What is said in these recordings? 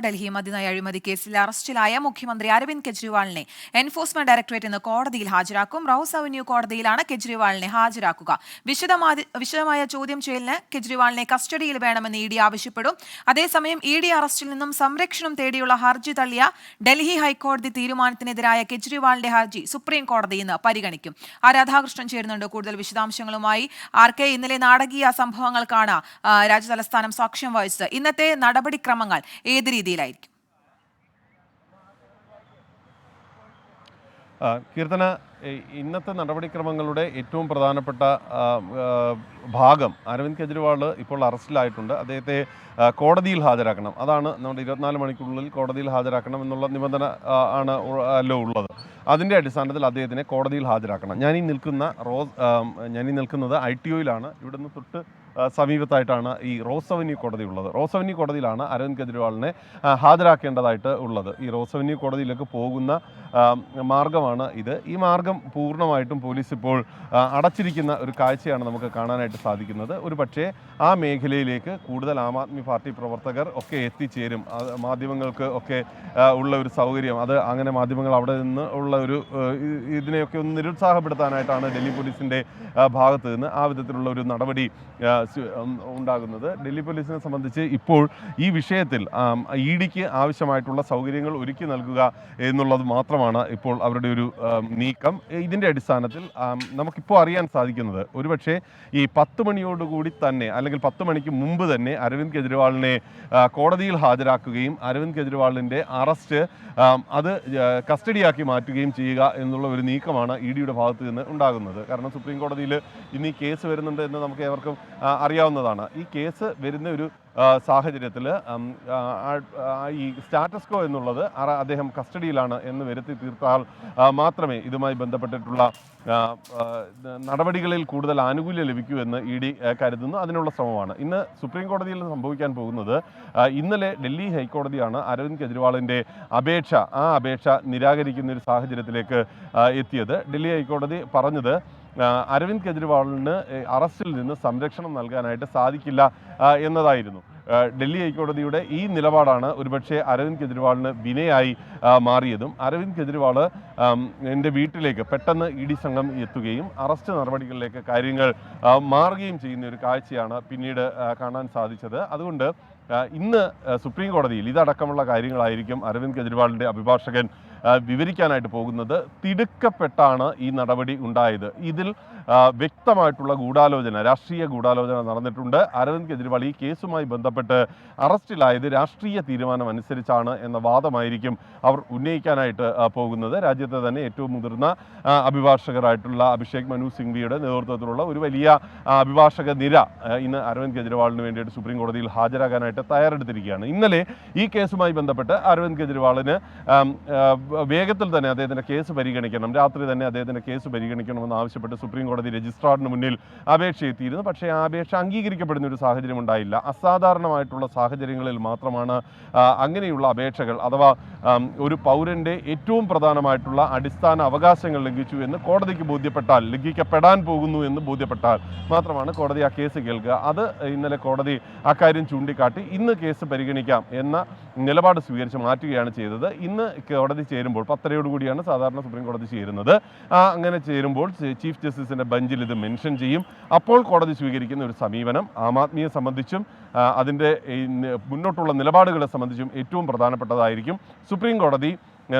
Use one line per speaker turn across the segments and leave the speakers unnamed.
ഡൽഹി മദ്യനയ അഴിമതി കേസിൽ അറസ്റ്റിലായ മുഖ്യമന്ത്രി അരവിന്ദ് കെജ്രിവാളിനെ എൻഫോഴ്സ്മെന്റ് ഡയറക്ടറേറ്റ് ഇന്ന് കോടതിയിൽ ഹാജരാക്കും. റൌസ് അവന്യൂ കോടതിയിലാണ് കെജ്രിവാളിനെ ഹാജരാക്കുക. വിശദമായ ചോദ്യം ചെയ്യലിന് കെജ്രിവാളിനെ കസ്റ്റഡിയിൽ വേണമെന്ന് ഇഡി ആവശ്യപ്പെടും. അതേസമയം ഇഡി അറസ്റ്റിൽ നിന്നും സംരക്ഷണം തേടിയുള്ള ഹർജി തള്ളിയ ഡൽഹി ഹൈക്കോടതി തീരുമാനത്തിനെതിരായ കെജ്രിവാളിന്റെ ഹർജി സുപ്രീം കോടതി ഇന്ന് പരിഗണിക്കും. രാധാകൃഷ്ണൻ ചേരുന്നുണ്ട് കൂടുതൽ വിശദാംശങ്ങളുമായി. ആർക്കെ, ഇന്നലെ നാടകീയ സംഭവങ്ങൾക്കാണ് രാജ്യതലസ്ഥാനം സാക്ഷ്യം വഹിച്ചത്. ഇന്നത്തെ നടപടിക്രമങ്ങൾ ഏത് രീതിയിലായിരിക്കും?
കീർത്തന, ഇന്നത്തെ നടപടിക്രമങ്ങളുടെ ഏറ്റവും പ്രധാനപ്പെട്ട ഭാഗം അരവിന്ദ് കെജ്രിവാൾ ഇപ്പോൾ അറസ്റ്റിലായിട്ടുണ്ട്. അദ്ദേഹത്തെ കോടതിയിൽ ഹാജരാക്കണം. അതാണ് നമ്മുടെ 24 മണിക്കൂറിനുള്ളിൽ കോടതിയിൽ ഹാജരാക്കണം എന്നുള്ള നിബന്ധന ആണ് ഉള്ളത്. അതിൻ്റെ അടിസ്ഥാനത്തിൽ അദ്ദേഹത്തിനെ കോടതിയിൽ ഹാജരാക്കണം. ഞാനീ നിൽക്കുന്നത് ITOയിലാണ്. ഇവിടുന്ന് തൊട്ട് സമീപത്തായിട്ടാണ് ഈ റോസ് അവന്യൂ കോടതി ഉള്ളത്. റോസ് അവന്യൂ കോടതിയിലാണ് അരവിന്ദ് കെജ്രിവാളിനെ ഹാജരാക്കേണ്ടതായിട്ട് ഉള്ളത്. ഈ റോസ് അവന്യൂ കോടതിയിലേക്ക് പോകുന്ന മാർഗമാണ് ഇത്. ഈ മാർഗം പൂർണ്ണമായിട്ടും പോലീസ് ഇപ്പോൾ അടച്ചിരിക്കുന്ന ഒരു കാഴ്ചയാണ് നമുക്ക് കാണാനായിട്ട് സാധിക്കുന്നത്. ഒരു പക്ഷേ ആ മേഖലയിലേക്ക് കൂടുതൽ ആം ആദ്മി പാർട്ടി പ്രവർത്തകർ ഒക്കെ എത്തിച്ചേരും. മാധ്യമങ്ങൾക്ക് ഒക്കെ ഉള്ള ഒരു സൗകര്യം, അത് അങ്ങനെ മാധ്യമങ്ങൾ അവിടെ നിന്ന് ഉള്ള ഒരു ഇതിനെയൊക്കെ ഒന്ന് നിരുത്സാഹപ്പെടുത്താനായിട്ടാണ് ഡൽഹി പോലീസിൻ്റെ ഭാഗത്ത് നിന്ന് ആ വിധത്തിലുള്ള ഒരു നടപടി ഉണ്ടാകുന്നത്. ഡൽഹി പോലീസിനെ സംബന്ധിച്ച് ഇപ്പോൾ ഈ വിഷയത്തിൽ ഇഡിക്ക് ആവശ്യമായിട്ടുള്ള സൗകര്യങ്ങൾ ഒരുക്കി നൽകുക എന്നുള്ളത് മാത്രമാണ് ഇപ്പോൾ അവരുടെ ഒരു നീക്കം. ഇതിൻ്റെ അടിസ്ഥാനത്തിൽ നമുക്കിപ്പോൾ അറിയാൻ സാധിക്കുന്നത് ഒരുപക്ഷെ ഈ 10 മണിയോടുകൂടി തന്നെ, അല്ലെങ്കിൽ 10 മണിക്ക് മുമ്പ് തന്നെ അരവിന്ദ് കെജ്രിവാളിനെ കോടതിയിൽ ഹാജരാക്കുകയും അരവിന്ദ് കെജ്രിവാളിൻ്റെ അറസ്റ്റ് അത് കസ്റ്റഡിയാക്കി മാറ്റുകയും ചെയ്യുക എന്നുള്ള ഒരു നീക്കമാണ് ഇഡിയുടെ ഭാഗത്ത് നിന്ന് ഉണ്ടാകുന്നത്. കാരണം സുപ്രീം കോടതിയിൽ ഇന്ന് ഈ കേസ് വരുന്നുണ്ട് എന്ന് നമുക്ക് ഏവർക്കും അറിയാവുന്നതാണ്. ഈ കേസ് വരുന്ന ഒരു സാഹചര്യത്തിൽ ഈ സ്റ്റാറ്റസ് കോ എന്നുള്ളത് അദ്ദേഹം കസ്റ്റഡിയിലാണ് എന്ന് വരുത്തി തീർത്താൽ മാത്രമേ ഇതുമായി ബന്ധപ്പെട്ടിട്ടുള്ള നടപടികളിൽ കൂടുതൽ ആനുകൂല്യം ലഭിക്കൂ എന്ന് ഇഡി കരുതുന്നു. അതിനുള്ള ശ്രമമാണ് ഇന്ന് സുപ്രീം കോടതിയിൽ സംഭവിക്കാൻ പോകുന്നത്. ഇന്നലെ ഡൽഹി ഹൈക്കോടതിയാണ് അരവിന്ദ് കെജ്രിവാളിൻ്റെ അപേക്ഷ നിരാകരിക്കുന്ന ഒരു സാഹചര്യത്തിലേക്ക് എത്തിയത്. ഡൽഹി ഹൈക്കോടതി പറഞ്ഞത് അരവിന്ദ് കെജ്രിവാളിന് അറസ്റ്റിൽ നിന്ന് സംരക്ഷണം നൽകാനായിട്ട് സാധിക്കില്ല എന്നതായിരുന്നു. ഡൽഹി ഹൈക്കോടതിയുടെ ഈ നിലപാടാണ് ഒരുപക്ഷെ അരവിന്ദ് കെജ്രിവാളിന് വിനയായി മാറിയതും. അരവിന്ദ് കെജ്രിവാൾ എൻ്റെ വീട്ടിലേക്ക് പെട്ടെന്ന് ഇഡി സംഘം എത്തുകയും അറസ്റ്റ് നടപടികളിലേക്ക് കാര്യങ്ങൾ മാറുകയും ചെയ്യുന്ന ഒരു കാഴ്ചയാണ് പിന്നീട് കാണാൻ സാധിച്ചത്. അതുകൊണ്ട് ഇന്ന് സുപ്രീം കോടതിയിൽ ഇതടക്കമുള്ള കാര്യങ്ങളായിരിക്കും അരവിന്ദ് കെജ്രിവാളിൻ്റെ അഭിഭാഷകൻ വിവരിക്കാനായിട്ട് പോകുന്നത്. തിടുക്കപ്പെട്ടാണ് ഈ നടപടി ഉണ്ടായത്. ഇതിൽ വ്യക്തമായിട്ടുള്ള രാഷ്ട്രീയ ഗൂഢാലോചന നടന്നിട്ടുണ്ട്. അരവിന്ദ് കെജ്രിവാൾ ഈ കേസുമായി ബന്ധപ്പെട്ട് അറസ്റ്റിലായത് രാഷ്ട്രീയ തീരുമാനം അനുസരിച്ചാണ് എന്ന വാദമായിരിക്കും അവർ ഉന്നയിക്കാനായിട്ട് പോകുന്നത്. രാജ്യത്തെ തന്നെ ഏറ്റവും മുതിർന്ന അഭിഭാഷകരായിട്ടുള്ള അഭിഷേക് മനു സിംഗ്വിയുടെ നേതൃത്വത്തിലുള്ള ഒരു വലിയ അഭിഭാഷക നിര ഇന്ന് അരവിന്ദ് കെജ്രിവാളിന് വേണ്ടിയിട്ട് സുപ്രീം കോടതിയിൽ ഹാജരാകാനായിട്ട് തയ്യാറെടുത്തിരിക്കുകയാണ്. ഇന്നലെ ഈ കേസുമായി ബന്ധപ്പെട്ട് അരവിന്ദ് കെജ്രിവാളിന് വേഗത്തിൽ തന്നെ അദ്ദേഹത്തിൻ്റെ കേസ് പരിഗണിക്കണം, രാത്രി തന്നെ അദ്ദേഹത്തിൻ്റെ കേസ് പരിഗണിക്കണമെന്ന് ആവശ്യപ്പെട്ട് സുപ്രീം കോടതി രജിസ്ട്രാറിന് മുന്നിൽ അപേക്ഷ എത്തിയിരുന്നു. പക്ഷേ ആ അപേക്ഷ അംഗീകരിക്കപ്പെടുന്ന ഒരു സാഹചര്യം ഉണ്ടായില്ല. അസാധാരണമായിട്ടുള്ള സാഹചര്യങ്ങളിൽ മാത്രമാണ് അങ്ങനെയുള്ള അപേക്ഷകൾ, അഥവാ ഒരു പൗരൻ്റെ ഏറ്റവും പ്രധാനമായിട്ടുള്ള അടിസ്ഥാന അവകാശങ്ങൾ ലംഘിച്ചു എന്ന് കോടതിക്ക് ലംഘിക്കപ്പെടാൻ പോകുന്നു എന്ന് ബോധ്യപ്പെട്ടാൽ മാത്രമാണ് കോടതി ആ കേസ് കേൾക്കുക. അത് ഇന്നലെ കോടതി അക്കാര്യം ചൂണ്ടിക്കാട്ടി ഇന്ന് കേസ് പരിഗണിക്കാം എന്ന നിലപാട് സ്വീകരിച്ച് മാറ്റുകയാണ് ചെയ്തത്. ഇന്ന് കോടതി ചേരുമ്പോൾ 10:30 സാധാരണ സുപ്രീം കോടതി ചേരുന്നത്. അങ്ങനെ ചേരുമ്പോൾ ചീഫ് ജസ്റ്റിസിൻ്റെ ബെഞ്ചിൽ ഇത് മെൻഷൻ ചെയ്യും. അപ്പോൾ കോടതി സ്വീകരിക്കുന്ന ഒരു സമീപനം ആം ആദ്മിയെ സംബന്ധിച്ചും അതിൻ്റെ മുന്നോട്ടുള്ള നിലപാടുകളെ സംബന്ധിച്ചും ഏറ്റവും പ്രധാനപ്പെട്ടതായിരിക്കും. സുപ്രീം കോടതി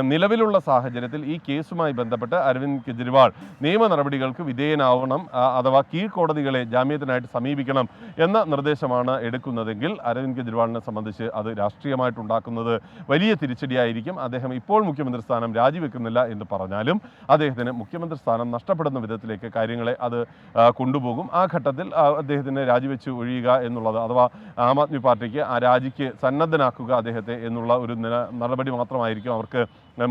നിലവിലുള്ള സാഹചര്യത്തിൽ ഈ കേസുമായി ബന്ധപ്പെട്ട് അരവിന്ദ് കെജ്രിവാൾ നിയമ നടപടികൾക്ക് വിധേയനാവണം, അഥവാ കീഴ്ക്കോടതികളെ ജാമ്യത്തിനായിട്ട് സമീപിക്കണം എന്ന നിർദ്ദേശമാണ് എടുക്കുന്നതെങ്കിൽ അരവിന്ദ് കെജ്രിവാളിനെ സംബന്ധിച്ച് അത് രാഷ്ട്രീയമായിട്ടുണ്ടാക്കുന്നത് വലിയ തിരിച്ചടിയായിരിക്കും. അദ്ദേഹം ഇപ്പോൾ മുഖ്യമന്ത്രി സ്ഥാനം രാജിവെക്കുന്നില്ല എന്ന് പറഞ്ഞാലും അദ്ദേഹത്തിന് മുഖ്യമന്ത്രി സ്ഥാനം നഷ്ടപ്പെടുന്ന വിധത്തിലേക്ക് കാര്യങ്ങളെ അത് കൊണ്ടുപോകും. ആ ഘട്ടത്തിൽ അദ്ദേഹത്തിന് രാജിവെച്ച് ഒഴിയുക എന്നുള്ളത്, അഥവാ ആം ആദ്മി പാർട്ടിക്ക് ആ രാജിക്ക് സന്നദ്ധനാക്കുക അദ്ദേഹത്തെ എന്നുള്ള ഒരു നടപടി മാത്രമായിരിക്കും അവർക്ക്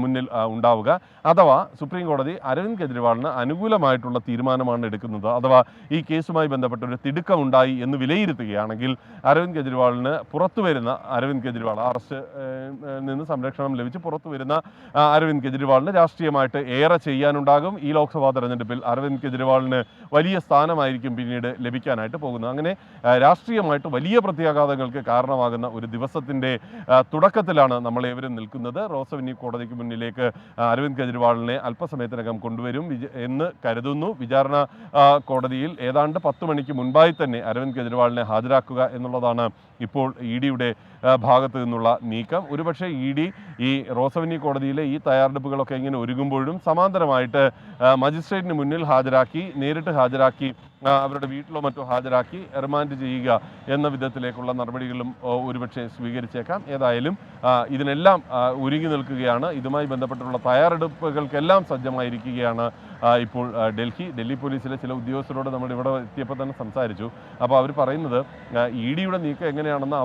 മുന്നിൽ ഉണ്ടാവുക. അഥവാ സുപ്രീം കോടതി അരവിന്ദ് കെജ്രിവാളിന് അനുകൂലമായിട്ടുള്ള തീരുമാനമാണ് എടുക്കുന്നത്, അഥവാ ഈ കേസുമായി ബന്ധപ്പെട്ട ഒരു തിടുക്കമുണ്ടായി എന്ന് വിലയിരുത്തുകയാണെങ്കിൽ അരവിന്ദ് കെജ്രിവാളിന് പുറത്തു വരുന്ന അരവിന്ദ് കെജ്രിവാൾ അറസ്റ്റ് നിന്ന് സംരക്ഷണം ലഭിച്ച് പുറത്തു വരുന്ന അരവിന്ദ് കെജ്രിവാളിന് രാഷ്ട്രീയമായിട്ട് ഏറെ ചെയ്യാനുണ്ടാകും. ഈ ലോക്സഭാ തെരഞ്ഞെടുപ്പിൽ അരവിന്ദ് കെജ്രിവാളിന് വലിയ സ്ഥാനമായിരിക്കും പിന്നീട് ലഭിക്കാനായിട്ട് പോകുന്നത്. അങ്ങനെ രാഷ്ട്രീയമായിട്ട് വലിയ പ്രത്യാഘാതങ്ങൾക്ക് കാരണമാകുന്ന ഒരു ദിവസത്തിൻ്റെ തുടക്കത്തിലാണ് നമ്മളേവരും നിൽക്കുന്നത്. റോസ് അവന്യൂ കോടതിക്ക് മുന്നിലേക്ക് അരവിന്ദ് കെജ്രിവാളിനെ അല്പസമയത്തിനകം കൊണ്ടുവരും എന്ന് കരുതുന്നു. വിചാരണ കോടതിയിൽ ഏതാണ്ട് 10 മണിക്ക് മുൻപായി തന്നെ അരവിന്ദ് കെജ്രിവാളിനെ ഹാജരാക്കുക എന്നുള്ളതാണ് ഇപ്പോൾ ഇ ഡിയുടെ ഭാഗത്തു നിന്നുള്ള നീക്കം. ഒരുപക്ഷെ ഇ ഡി ഈ റോസ് അവന്യൂ കോടതിയിലെ ഈ തയ്യാറെടുപ്പുകളൊക്കെ ഇങ്ങനെ ഒരുങ്ങുമ്പോഴും സമാന്തരമായിട്ട് മജിസ്ട്രേറ്റിന് മുന്നിൽ നേരിട്ട് ഹാജരാക്കി അവരുടെ വീട്ടിലോ മറ്റോ ഹാജരാക്കി റിമാൻഡ് ചെയ്യുക എന്ന വിധത്തിലേക്കുള്ള നടപടികളും ഒരുപക്ഷെ സ്വീകരിച്ചേക്കാം. ഏതായാലും ഇതിനെല്ലാം ഒരുങ്ങി നിൽക്കുകയാണ്. ഇതുമായി ബന്ധപ്പെട്ടുള്ള തയ്യാറെടുപ്പുകൾക്കെല്ലാം സജ്ജമായിരിക്കുകയാണ് ഇപ്പോൾ ഡൽഹി പോലീസിലെ ചില ഉദ്യോഗസ്ഥരോട് നമ്മൾ ഇവിടെ എത്തിയപ്പോൾ തന്നെ സംസാരിച്ചു. അപ്പോൾ അവർ പറയുന്നത് ഇ ഡിയുടെ നീക്കം എങ്ങനെയാണെന്ന്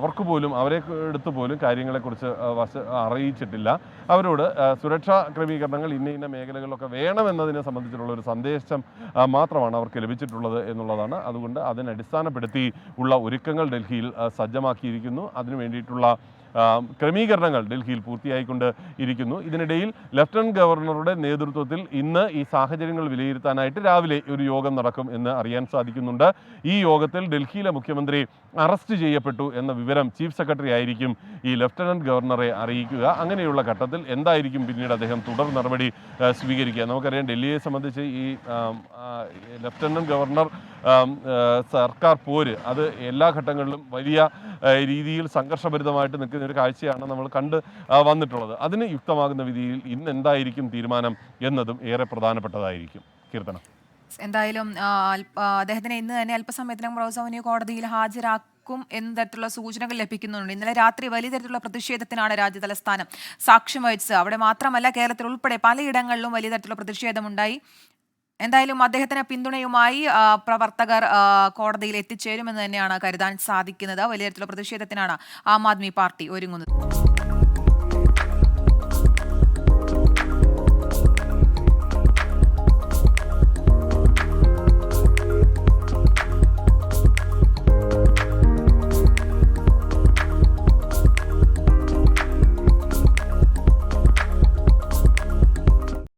അവരെ എടുത്തു പോലും കാര്യങ്ങളെക്കുറിച്ച് അറിയിച്ചിട്ടില്ല. അവരോട് സുരക്ഷാ ക്രമീകരണങ്ങൾ ഇന്ന മേഖലകളിലൊക്കെ വേണമെന്നതിനെ സംബന്ധിച്ചിട്ടുള്ള ഒരു സന്ദേശം മാത്രമാണ് അവർക്ക് ലഭിച്ചിട്ടുള്ളത് എന്നുള്ളതാണ്. അതുകൊണ്ട് അതിനടിസ്ഥാനപ്പെടുത്തി ഉള്ള ഒരുക്കങ്ങൾ ഡൽഹിയിൽ സജ്ജമാക്കിയിരിക്കുന്നു. അതിനു വേണ്ടിയിട്ടുള്ള ക്രമീകരണങ്ങൾ ഡൽഹിയിൽ പൂർത്തിയായിക്കൊണ്ട് ഇരിക്കുന്നു. ഇതിനിടയിൽ ലഫ്റ്റനന്റ് ഗവർണറുടെ നേതൃത്വത്തിൽ ഇന്ന് ഈ സാഹചര്യങ്ങൾ വിലയിരുത്താനായിട്ട് രാവിലെ ഒരു യോഗം നടക്കും എന്ന് അറിയാൻ സാധിക്കുന്നുണ്ട്. ഈ യോഗത്തിൽ ഡൽഹിയിലെ മുഖ്യമന്ത്രി അറസ്റ്റ് ചെയ്യപ്പെട്ടു എന്ന വിവരം ചീഫ് സെക്രട്ടറി ആയിരിക്കും ഈ ലഫ്റ്റനന്റ് ഗവർണറെ അറിയിക്കുക. അങ്ങനെയുള്ള ഘട്ടത്തിൽ എന്തായിരിക്കും പിന്നീട് അദ്ദേഹം തുടർ നടപടി സ്വീകരിക്കുക? നമുക്കറിയാം, ഡൽഹിയെ സംബന്ധിച്ച് ഈ ലഫ്റ്റനന്റ് ഗവർണർ സർക്കാർ പോര് അത് എല്ലാ ഘട്ടങ്ങളിലും വലിയ രീതിയിൽ സംഘർഷഭരിതമായിട്ട് നിൽക്കുന്ന ഒരു കാഴ്ചയാണ് നമ്മൾ കണ്ട് വന്നിട്ടുള്ളത്. അതിന് യുക്തമാകുന്ന വിധിയിൽ ഇന്ന് എന്തായിരിക്കും തീരുമാനം എന്നതും ഏറെ പ്രധാനപ്പെട്ടതായിരിക്കും. കീർത്തനം,
എന്തായാലും അദ്ദേഹത്തിനെ ഇന്ന് തന്നെ അല്പസമയത്തിനകം റോസ് അവന്യൂ കോടതിയിൽ ഹാജരാക്കും എന്ന തരത്തിലുള്ള സൂചനകൾ ലഭിക്കുന്നുണ്ട്. ഇന്നലെ രാത്രി വലിയ തരത്തിലുള്ള പ്രതിഷേധത്തിനാണ് രാജ്യതലസ്ഥാനം സാക്ഷ്യം വഹിച്ചത്. അവിടെ മാത്രമല്ല, കേരളത്തിൽ ഉൾപ്പെടെ പലയിടങ്ങളിലും വലിയ തരത്തിലുള്ള പ്രതിഷേധമുണ്ടായി. എന്തായാലും അദ്ദേഹത്തിന് പിന്തുണയുമായി പ്രവർത്തകർ കോടതിയിൽ എത്തിച്ചേരുമെന്ന് തന്നെയാണ് കരുതാൻ സാധിക്കുന്നത്. വലിയ തരത്തിലുള്ള പ്രതിഷേധത്തിനാണ് ആം ആദ്മി പാർട്ടി ഒരുങ്ങുന്നത്.